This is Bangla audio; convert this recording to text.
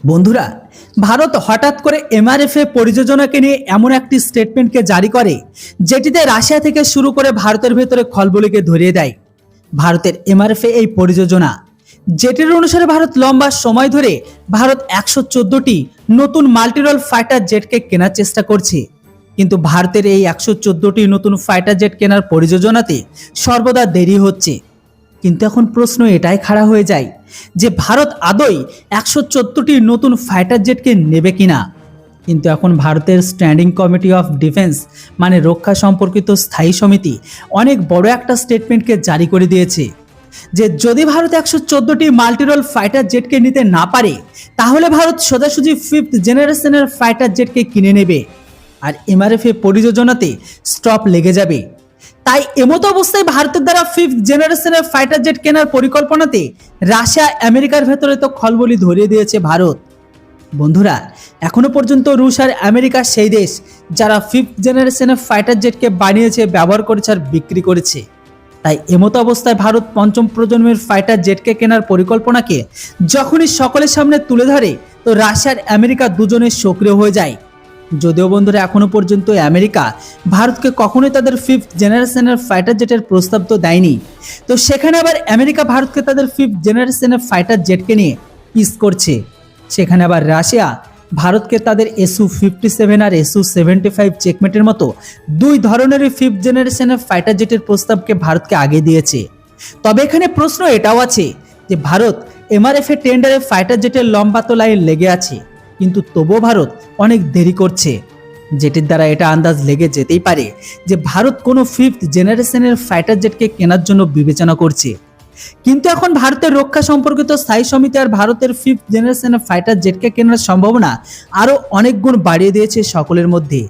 বন্ধুরা, ভারত হঠাৎ করে এমআরএফ পরিযোজনাকে নিয়ে এমন একটি স্টেটমেন্টকে জারি করে যেটিতে রাশিয়া থেকে শুরু করে ভারতের ভেতরে খলবলিকে ধরিয়ে দেয়। ভারতের এমআরএফ এই পরিযোজনা যেটির অনুসারে ভারত লম্বা সময় ধরে 114টি নতুন মাল্টিরোল ফাইটার জেটকে কেনার চেষ্টা করছে, কিন্তু ভারতের এই 114টি নতুন ফাইটার জেট কেনার পরিযোজনাতে সর্বদা দেরি হচ্ছে। কিন্তু এখন প্রশ্ন এটাই খাড়া হয়ে যায় যে ভারত আদৌ 114টি নতুন ফাইটার জেটকে নেবে কিনা। কিন্তু এখন ভারতের স্ট্যান্ডিং কমিটি অফ ডিফেন্স মানে রক্ষা সম্পর্কিত স্থায়ী সমিতি অনেক বড় একটা স্টেটমেন্টকে জারি করে দিয়েছে যে যদি ভারত 114টি মাল্টিরোল ফাইটার জেটকে নিতে না পারে তাহলে ভারত সোজাসুজি 5th জেনারেশনের ফাইটার জেটকে কিনে নেবে আর এমআরএফ পরিযোজনাতে স্টপ লেগে যাবে। তাই এমতো অবস্থায় ভারতের দ্বারা 5th জেনারেশনের ফাইটার জেট কেনার পরিকল্পনাতে রাশিয়া আমেরিকার ভেতরে তো খলবলি ধরিয়ে দিয়েছে ভারত। বন্ধুরা, এখনো পর্যন্ত রুশ আর আমেরিকা সেই দেশ যারা 5th জেনারেশনের ফাইটার জেটকে বানিয়েছে, ব্যবহার করেছে আর বিক্রি করেছে। তাই এমতো অবস্থায় ভারত পঞ্চম প্রজন্মের ফাইটার জেটকে কেনার পরিকল্পনাকে যখনই সকলের সামনে তুলে ধরে তো রাশিয়া আর আমেরিকা দুজনে সক্রিয় হয়ে যায়। যদিও বন্ধুরা এখনো পর্যন্ত আমেরিকা ভারতকে কখনোই তাদের 5th জেনারেশনের ফাইটার জেটের প্রস্তাব তো দেয়নি, তো সেখানে আবার আমেরিকা ভারতকে তাদের 5th জেনারেশনের ফাইটার জেটকে নিয়ে পিস করছে। সেখানে আবার রাশিয়া ভারতকে তাদের SU-57 আর SU-75 চেকমেটের মতো দুই ধরনেরই 5th জেনারেশনের ফাইটার জেটের প্রস্তাবকে ভারতকে আগে দিয়েছে। তবে এখানে প্রশ্ন এটাও আছে যে ভারত এমআরএফ টেন্ডারে ফাইটার জেটের লম্বা তো লাইন লেগে আছে, কিন্তু তবুও ভারত অনেক দেরি করছে, যেটির দ্বারা এটা আন্দাজ লেগে যেতেই পারে যে ভারত কোনো 5th জেনারেশনের ফাইটার জেটকে কেনার জন্য বিবেচনা করছে। কিন্তু এখন ভারতের রক্ষা সম্পর্কিত স্থায়ী সমিতি আর ভারতের 5th জেনারেশনের ফাইটার জেটকে কেনার সম্ভাবনা আরও অনেক গুণ বাড়িয়ে দিয়েছে সকলের মধ্যে।